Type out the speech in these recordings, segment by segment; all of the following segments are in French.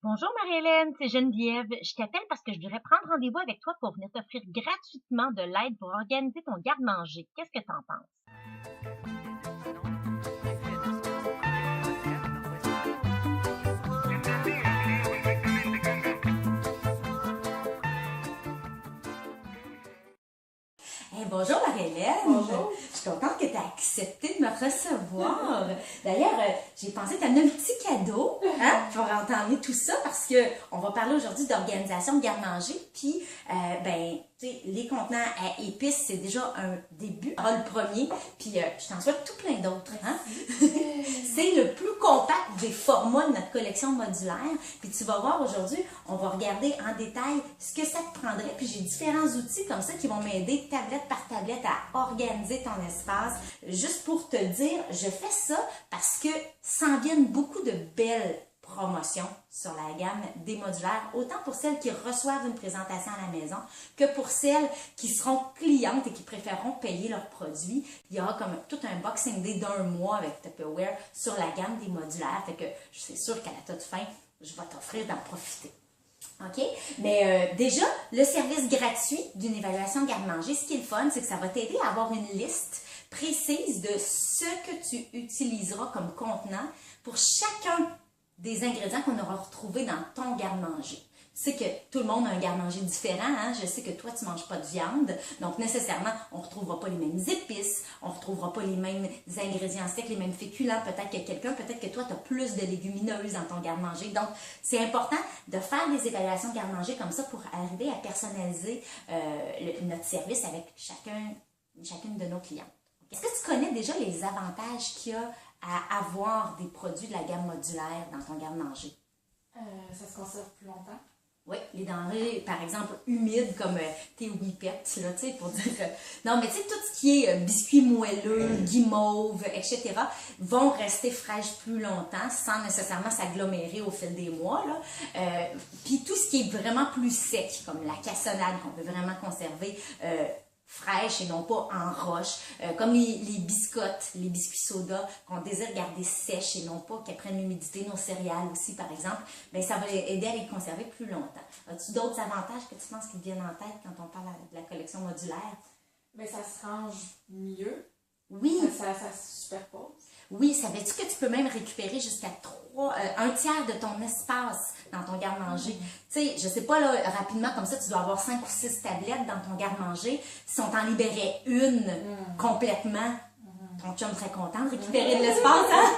Bonjour Marie-Hélène, c'est Geneviève. Je t'appelle parce que je voudrais prendre rendez-vous avec toi pour venir t'offrir gratuitement de l'aide pour organiser ton garde-manger. Qu'est-ce que t'en penses? Hey, bonjour Marie-Hélène. Bonjour. Je suis contente que tu aies accepté de me recevoir. D'ailleurs, j'ai pensé t'amener un petit cadeau pour entendre tout ça parce que on va parler aujourd'hui d'organisation de garde-manger. Puis, tu sais, les contenants à épices, c'est déjà un début. On aura le premier, puis je t'en souhaite tout plein d'autres. Hein? C'est le plus compact des formats de notre collection modulaire. Puis tu vas voir aujourd'hui, on va regarder en détail ce que ça te prendrait. Puis j'ai différents outils comme ça qui vont m'aider tablette par tablette à organiser ton espace. Juste pour te dire, je fais ça parce que s'en viennent beaucoup de belles promotions sur la gamme des modulaires, autant pour celles qui reçoivent une présentation à la maison que pour celles qui seront clientes et qui préféreront payer leurs produits. Il y aura comme tout un Boxing Day d'un mois avec Tupperware sur la gamme des modulaires. Fait que je suis sûre qu'à la toute fin, je vais t'offrir d'en profiter. OK? Mais déjà, le service gratuit d'une évaluation garde-manger, ce qui est le fun, c'est que ça va t'aider à avoir une liste précise de ce que tu utiliseras comme contenant pour chacun des ingrédients qu'on aura retrouvés dans ton garde-manger. Tu sais que tout le monde a un garde-manger différent, hein? Je sais que toi, tu ne manges pas de viande, donc nécessairement, on ne retrouvera pas les mêmes épices, on ne retrouvera pas les mêmes ingrédients secs, les mêmes féculents. Peut-être que toi, tu as plus de légumineuses dans ton garde-manger. Donc, c'est important de faire des évaluations de garde-manger comme ça pour arriver à personnaliser notre service avec chacune de nos clientes. Est-ce que tu connais déjà les avantages qu'il y a à avoir des produits de la gamme modulaire dans ton garde-manger? Ça se conserve plus longtemps. Oui, les denrées, par exemple, humides comme tes whippets, là, tu sais, pour dire... non, mais tu sais, tout ce qui est biscuits moelleux, guimauve, etc., vont rester fraîches plus longtemps sans nécessairement s'agglomérer au fil des mois, là. Puis tout ce qui est vraiment plus sec, comme la cassonade qu'on peut vraiment conserver fraîches et non pas en roche, comme les biscottes, les biscuits soda qu'on désire garder sèches et non pas qu'elles prennent l'humidité, nos céréales aussi par exemple, bien, ça va aider à les conserver plus longtemps. As-tu d'autres avantages que tu penses qui te viennent en tête quand on parle de la collection modulaire? Mais ça se range mieux. Oui. Ça se superpose. Oui, savais-tu que tu peux même récupérer jusqu'à un tiers de ton espace dans ton garde-manger? Tu sais, je sais pas, là, rapidement, comme ça, tu dois avoir 5 ou 6 tablettes dans ton garde-manger. Si on t'en libérait une complètement, ton chum serait content de récupérer de l'espace, hein?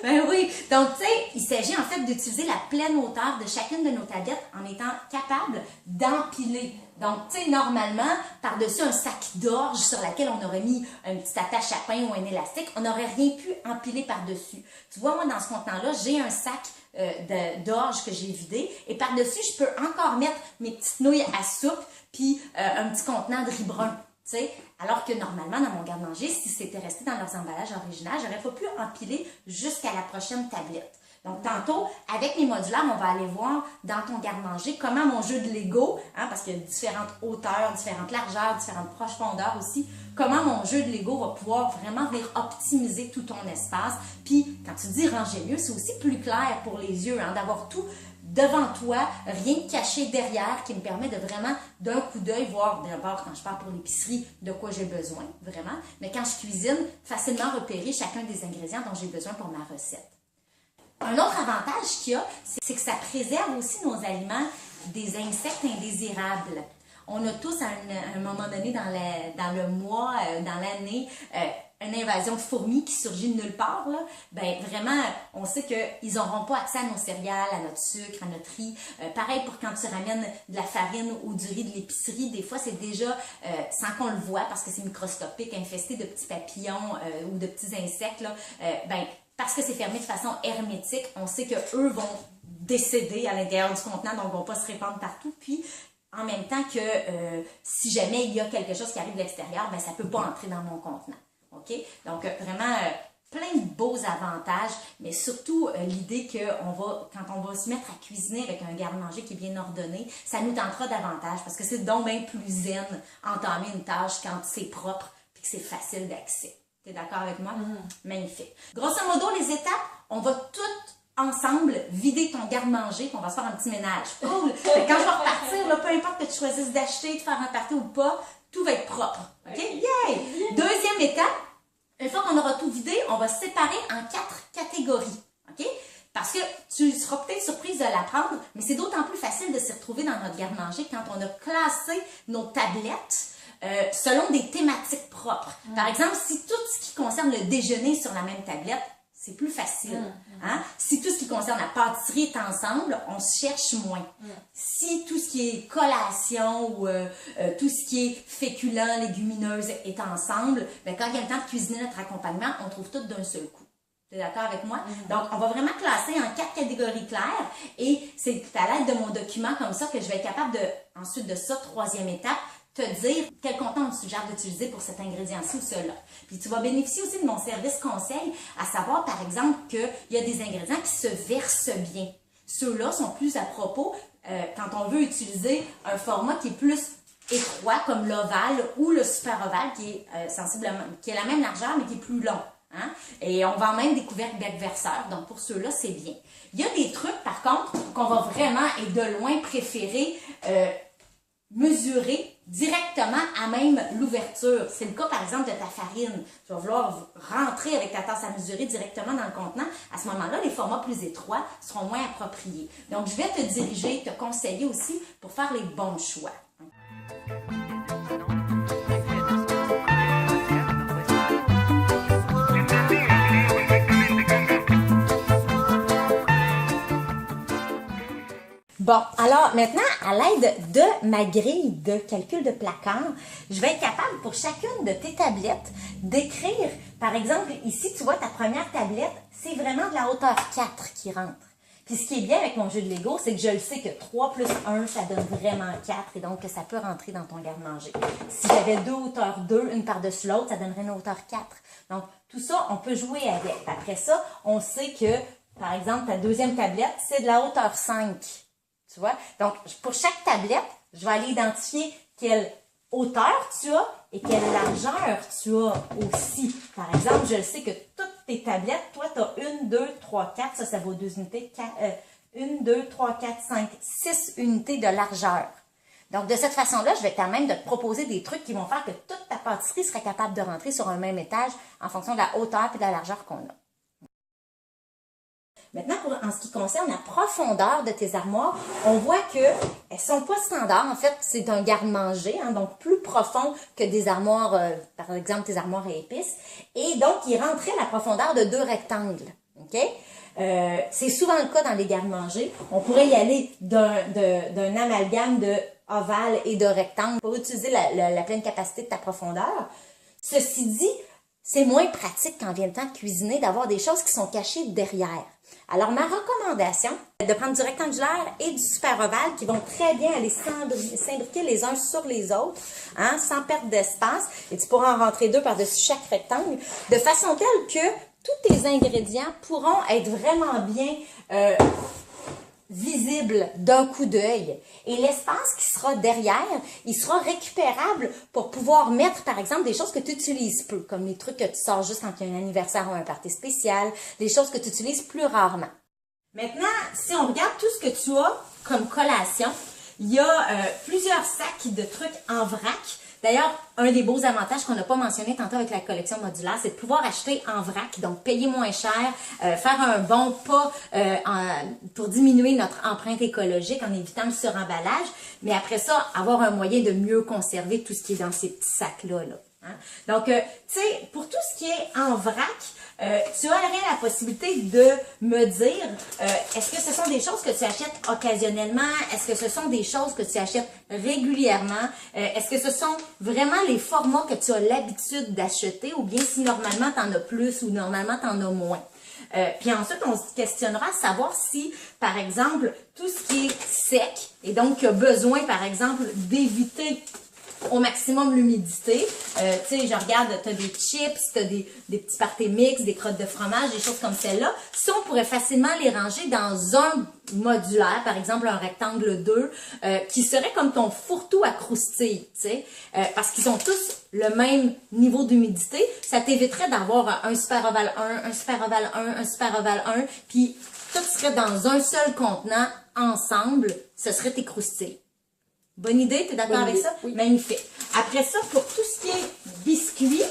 Ben oui. Donc, tu sais, il s'agit en fait d'utiliser la pleine hauteur de chacune de nos tablettes en étant capable d'empiler. Donc, tu sais, normalement, par-dessus un sac d'orge sur lequel on aurait mis une petite attache à pain ou un élastique, on n'aurait rien pu empiler par-dessus. Tu vois, moi, dans ce contenant-là, j'ai un sac d'orge que j'ai vidé et par-dessus, je peux encore mettre mes petites nouilles à soupe puis un petit contenant de riz brun. T'sais, alors que normalement, dans mon garde-manger, si c'était resté dans leurs emballages originaux, j'aurais pas pu empiler jusqu'à la prochaine tablette. Donc, tantôt, avec mes modulaires, on va aller voir dans ton garde-manger comment mon jeu de Lego, hein, parce qu'il y a différentes hauteurs, différentes largeurs, différentes profondeurs aussi, comment mon jeu de Lego va pouvoir vraiment venir optimiser tout ton espace. Puis, quand tu dis ranger mieux, c'est aussi plus clair pour les yeux, hein, d'avoir tout devant toi, rien caché derrière qui me permet de vraiment, d'un coup d'œil, voir d'abord quand je pars pour l'épicerie de quoi j'ai besoin, vraiment, mais quand je cuisine, facilement repérer chacun des ingrédients dont j'ai besoin pour ma recette. Un autre avantage qu'il y a, c'est que ça préserve aussi nos aliments des insectes indésirables. On a tous, à un moment donné dans le mois, dans l'année, une invasion de fourmis qui surgit de nulle part, là. Ben vraiment, on sait qu'ils n'auront pas accès à nos céréales, à notre sucre, à notre riz. Pareil pour quand tu ramènes de la farine ou du riz de l'épicerie, des fois c'est déjà, sans qu'on le voit, parce que c'est microscopique, infesté de petits papillons ou de petits insectes, là, parce que c'est fermé de façon hermétique, on sait qu'eux vont décéder à l'intérieur du contenant, donc vont pas se répandre partout. Puis, en même temps que si jamais il y a quelque chose qui arrive de l'extérieur, ben ça peut pas entrer dans mon contenant. OK? Donc, vraiment, plein de beaux avantages, mais surtout l'idée que quand on va se mettre à cuisiner avec un garde-manger qui est bien ordonné, ça nous tentera davantage parce que c'est donc bien plus zen entamer une tâche quand c'est propre et que c'est facile d'accès. Tu es d'accord avec moi? Magnifique. Grosso modo, les étapes, on va toutes ensemble, vider ton garde-manger, on va se faire un petit ménage. Cool! Fait que quand je vais repartir, là, peu importe que tu choisisses d'acheter, de faire un party ou pas, tout va être propre. OK? Yay! Deuxième étape, une fois qu'on aura tout vidé, on va se séparer en 4 catégories. OK? Parce que tu seras peut-être surprise de l'apprendre, mais c'est d'autant plus facile de s'y retrouver dans notre garde-manger quand on a classé nos tablettes selon des thématiques propres. Par exemple, si tout ce qui concerne le déjeuner sur la même tablette, c'est plus facile. Hein? Si tout ce qui concerne la pâtisserie est ensemble, on se cherche moins. Si tout ce qui est collation ou tout ce qui est féculent, légumineuse est ensemble, ben, quand il y a le temps de cuisiner notre accompagnement, on trouve tout d'un seul coup. Tu es d'accord avec moi? Donc, on va vraiment classer en 4 catégories claires et c'est à l'aide de mon document comme ça que je vais être capable de, ensuite de ça, troisième étape, te dire quel contenant on te suggère d'utiliser pour cet ingrédient-ci ou cela. Puis tu vas bénéficier aussi de mon service conseil, à savoir par exemple qu'il y a des ingrédients qui se versent bien. Ceux-là sont plus à propos quand on veut utiliser un format qui est plus étroit comme l'ovale ou le super ovale qui est sensiblement, qui est la même largeur mais qui est plus long. Hein? Et on vend même des couvercles bec-verseurs, donc pour ceux-là, c'est bien. Il y a des trucs, par contre, qu'on va vraiment et de loin préférer mesurer directement à même l'ouverture. C'est le cas, par exemple, de ta farine. Tu vas vouloir rentrer avec ta tasse à mesurer directement dans le contenant. À ce moment-là, les formats plus étroits seront moins appropriés. Donc, je vais te diriger, te conseiller aussi pour faire les bons choix. Bon, alors maintenant, à l'aide de ma grille de calcul de placard, je vais être capable pour chacune de tes tablettes d'écrire, par exemple, ici, tu vois, ta première tablette, c'est vraiment de la hauteur 4 qui rentre. Puis ce qui est bien avec mon jeu de Lego, c'est que je le sais que 3 plus 1, ça donne vraiment 4 et donc que ça peut rentrer dans ton garde-manger. Si j'avais deux hauteurs 2, une par-dessus l'autre, ça donnerait une hauteur 4. Donc, tout ça, on peut jouer avec. Après ça, on sait que, par exemple, ta deuxième tablette, c'est de la hauteur 5. Tu vois? Donc, pour chaque tablette, je vais aller identifier quelle hauteur tu as et quelle largeur tu as aussi. Par exemple, je le sais que toutes tes tablettes, toi, tu as 1, 2, 3, 4, ça vaut 2 unités, 1, 2, 3, 4, 5, 6 unités de largeur. Donc, de cette façon-là, je vais quand même de te proposer des trucs qui vont faire que toute ta pâtisserie serait capable de rentrer sur un même étage en fonction de la hauteur et de la largeur qu'on a. Maintenant, en ce qui concerne la profondeur de tes armoires, on voit qu'elles ne sont pas standards. En fait, c'est un garde-manger, hein, donc plus profond que des armoires, par exemple, tes armoires à épices. Et donc, il rentrait la profondeur de 2 rectangles. Okay? C'est souvent le cas dans les garde-manger. On pourrait y aller d'un amalgame de ovale et de rectangle pour utiliser la pleine capacité de ta profondeur. Ceci dit, c'est moins pratique quand vient le temps de cuisiner d'avoir des choses qui sont cachées derrière. Alors, ma recommandation, c'est de prendre du rectangulaire et du super ovale qui vont très bien aller s'imbriquer les uns sur les autres, hein, sans perte d'espace. Et tu pourras en rentrer 2 par-dessus chaque rectangle, de façon telle que tous tes ingrédients pourront être vraiment bien visible d'un coup d'œil. Et l'espace qui sera derrière, il sera récupérable pour pouvoir mettre, par exemple, des choses que tu utilises peu, comme les trucs que tu sors juste quand il y a un anniversaire ou un party spécial, des choses que tu utilises plus rarement. Maintenant, si on regarde tout ce que tu as comme collation, il y a plusieurs sacs de trucs en vrac. D'ailleurs, un des beaux avantages qu'on n'a pas mentionné tantôt avec la collection modulaire, c'est de pouvoir acheter en vrac, donc payer moins cher, faire un bon pas pour diminuer notre empreinte écologique en évitant le suremballage, mais après ça, avoir un moyen de mieux conserver tout ce qui est dans ces petits sacs-là. Hein? Donc, tu sais, pour tout ce qui est en vrac, tu aurais la possibilité de me dire, est-ce que ce sont des choses que tu achètes occasionnellement? Est-ce que ce sont des choses que tu achètes régulièrement? Est-ce que ce sont vraiment les formats que tu as l'habitude d'acheter ou bien si normalement tu en as plus ou normalement tu en as moins? Puis ensuite, on se questionnera à savoir si, par exemple, tout ce qui est sec et donc qui a besoin, par exemple, d'éviter au maximum l'humidité. Tu sais, je regarde, tu as des chips, tu as des petits partés mix, des crottes de fromage, des choses comme celle-là. Si on pourrait facilement les ranger dans un modulaire, par exemple un rectangle 2, qui serait comme ton fourre-tout à croustilles, tu sais, parce qu'ils ont tous le même niveau d'humidité, ça t'éviterait d'avoir un super ovale 1, un super ovale 1, un super ovale 1, puis tout serait dans un seul contenant, ensemble, ce serait tes croustilles. Bonne idée, t'es d'accord avec ça? Oui. Magnifique. Après ça, pour tout ce qui est biscuits,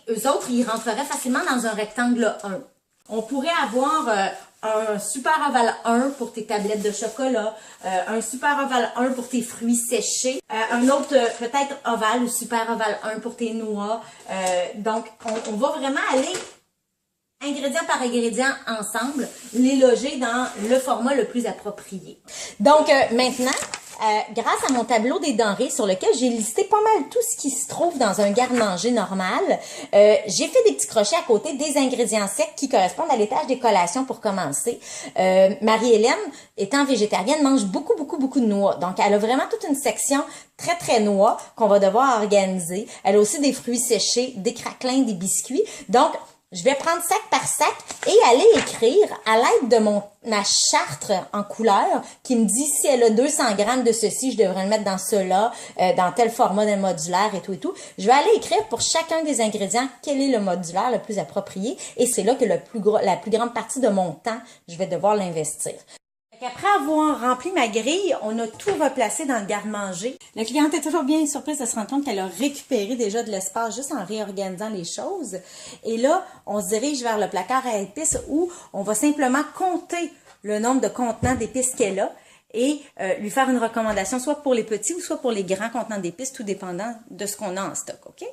eux autres, ils rentreraient facilement dans un rectangle 1. On pourrait avoir un super oval 1 pour tes tablettes de chocolat, un super oval 1 pour tes fruits séchés, un autre peut-être oval ou super oval 1 pour tes noix. Donc, on va vraiment aller ingrédient par ingrédient ensemble, les loger dans le format le plus approprié. Donc, maintenant, grâce à mon tableau des denrées sur lequel j'ai listé pas mal tout ce qui se trouve dans un garde-manger normal, j'ai fait des petits crochets à côté des ingrédients secs qui correspondent à l'étage des collations pour commencer. Marie-Hélène, étant végétarienne, mange beaucoup de noix. Donc, elle a vraiment toute une section très noix qu'on va devoir organiser. Elle a aussi des fruits séchés, des craquelins, des biscuits. Donc, je vais prendre sac par sac et aller écrire à l'aide de ma charte en couleur qui me dit si elle a 200 grammes de ceci, je devrais le mettre dans cela, dans tel format de modulaire et tout. Je vais aller écrire pour chacun des ingrédients quel est le modulaire le plus approprié et c'est là que la plus grande partie de mon temps, je vais devoir l'investir. Après avoir rempli ma grille, on a tout replacé dans le garde-manger. La cliente est toujours bien surprise de se rendre compte qu'elle a récupéré déjà de l'espace juste en réorganisant les choses. Et là, on se dirige vers le placard à épices où on va simplement compter le nombre de contenants d'épices qu'elle a et lui faire une recommandation soit pour les petits ou soit pour les grands contenants d'épices, tout dépendant de ce qu'on a en stock, OK?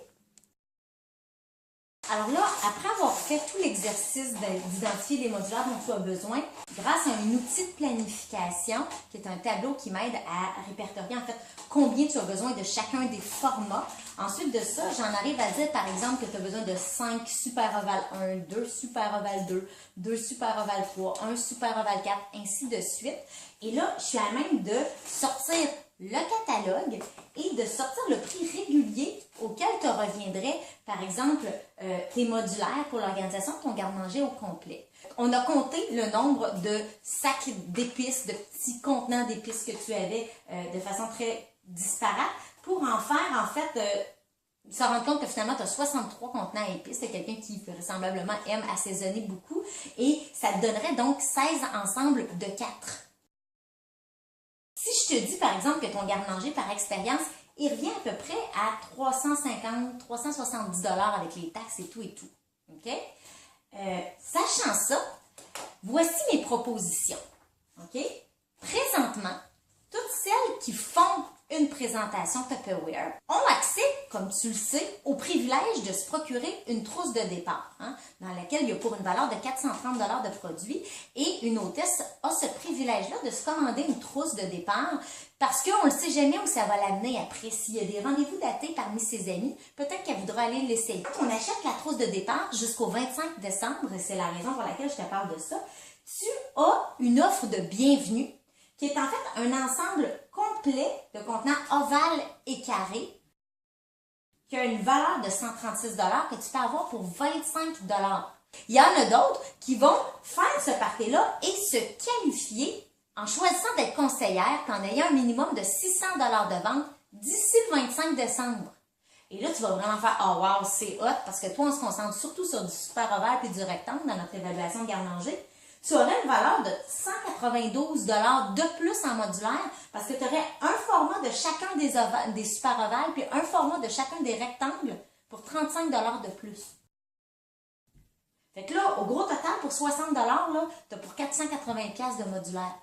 Alors là, après avoir fait tout l'exercice d'identifier les modulaires dont tu as besoin, grâce à un outil de planification, qui est un tableau qui m'aide à répertorier en fait combien tu as besoin de chacun des formats. Ensuite de ça, j'en arrive à dire par exemple que tu as besoin de 5 super oval 1, 2 super oval 2, 2 super oval 3, 1 super oval 4, ainsi de suite. Et là, je suis à même de sortir le catalogue et de sortir le prix régulier auquel te reviendrait, par exemple, tes modulaires pour l'organisation de ton garde-manger au complet. On a compté le nombre de sacs d'épices, de petits contenants d'épices que tu avais de façon très disparate pour en faire, en fait, se rendre compte que finalement, tu as 63 contenants à épices. C'est quelqu'un qui vraisemblablement aime assaisonner beaucoup et ça te donnerait donc 16 ensembles de 4. Si je te dis, par exemple, que ton garde-manger, par expérience, il revient à peu près à 350, 370 $ avec les taxes et tout. OK? Sachant ça, voici mes propositions. OK? Présentement, toutes celles qui font une présentation Tupperware ont accès, comme tu le sais, au privilège de se procurer une trousse de départ, dans laquelle il y a pour une valeur de 430 $ de produits et une hôtesse a ce privilège-là de se commander une trousse de départ parce qu'on ne sait jamais où ça va l'amener après. S'il y a des rendez-vous datés parmi ses amis, peut-être qu'elle voudra aller l'essayer. Quand on achète la trousse de départ jusqu'au 25 décembre, et c'est la raison pour laquelle je te parle de ça, tu as une offre de bienvenue qui est en fait un ensemble complet de contenants ovales et carrés qui a une valeur de 136 $ que tu peux avoir pour 25 $. Il y en a d'autres qui vont faire ce party-là et se qualifier en choisissant d'être conseillère en ayant un minimum de 600 $ de vente d'ici le 25 décembre. Et là, tu vas vraiment faire « Oh wow, c'est hot » parce que toi, on se concentre surtout sur du super ovale et du rectangle dans notre évaluation de garde-manger. Tu aurais une valeur de 192 $ de plus en modulaire parce que tu aurais un format de chacun des super ovales puis un format de chacun des rectangles pour 35 $ de plus. Fait que là, au gros total, pour 60 $, tu as pour 480$ de modulaire.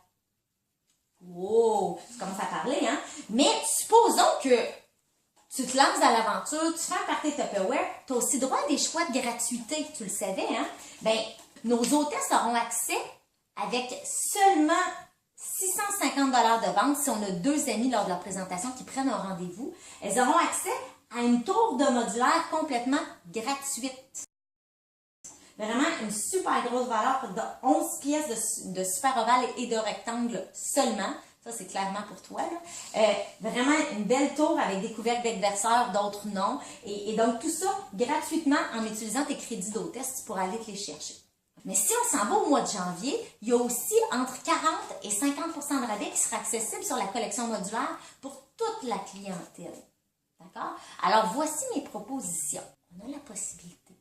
Wow! Tu commences à parler, hein? Mais supposons que tu te lances dans l'aventure, tu fais un party Tupperware, tu as aussi droit à des choix de gratuité, tu le savais, hein? Ben, nos hôtesses auront accès avec seulement 650 $ de vente si on a 2 amis lors de leur présentation qui prennent un rendez-vous. Elles auront accès à une tour de modulaire complètement gratuite. Vraiment une super grosse valeur de 11 pièces de super ovale et de rectangle seulement. Ça, c'est clairement pour toi. Vraiment une belle tour avec des couvercles d'adversaires, d'autres non. Et donc, tout ça gratuitement en utilisant tes crédits d'hôtesse, tu pourras aller te les chercher. Mais si on s'en va au mois de janvier, il y a aussi entre 40 et 50 % de rabais qui sera accessible sur la collection modulaire pour toute la clientèle. D'accord? Alors, voici mes propositions. On a la possibilité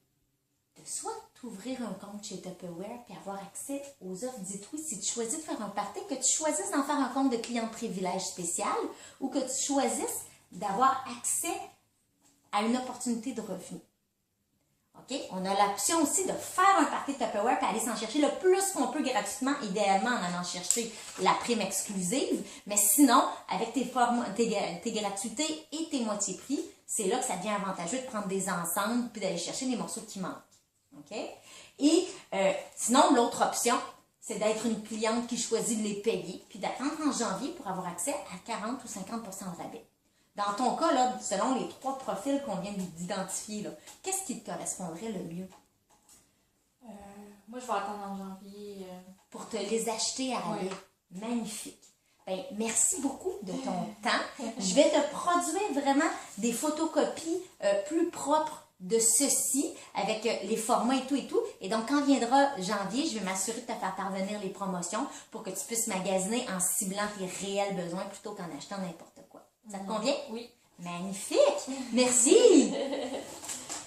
de soit tout t'ouvrir un compte chez Tupperware puis avoir accès aux offres. Dites oui si tu choisis de faire un party, que tu choisisses d'en faire un compte de client privilège spécial ou que tu choisisses d'avoir accès à une opportunité de revenu. OK? On a l'option aussi de faire un party de Tupperware et aller s'en chercher le plus qu'on peut gratuitement, idéalement en allant chercher la prime exclusive. Mais sinon, avec tes gratuités et tes moitiés prix, c'est là que ça devient avantageux de prendre des ensembles puis d'aller chercher les morceaux qui manquent. OK? Et sinon, l'autre option, c'est d'être une cliente qui choisit de les payer puis d'attendre en janvier pour avoir accès à 40 ou 50 de rabais. Dans ton cas, là, selon les 3 profils qu'on vient d'identifier, qu'est-ce qui te correspondrait le mieux? Moi, je vais attendre en janvier. Pour te les acheter à rabais. Oui. Magnifique. Ben, merci beaucoup de ton temps. Je vais te produire vraiment des photocopies plus propres de ceci, avec les formats et tout. Et donc, quand viendra janvier, je vais m'assurer de te faire parvenir les promotions pour que tu puisses magasiner en ciblant tes réels besoins plutôt qu'en achetant n'importe quoi. Ça te convient? Oui. Magnifique! Merci!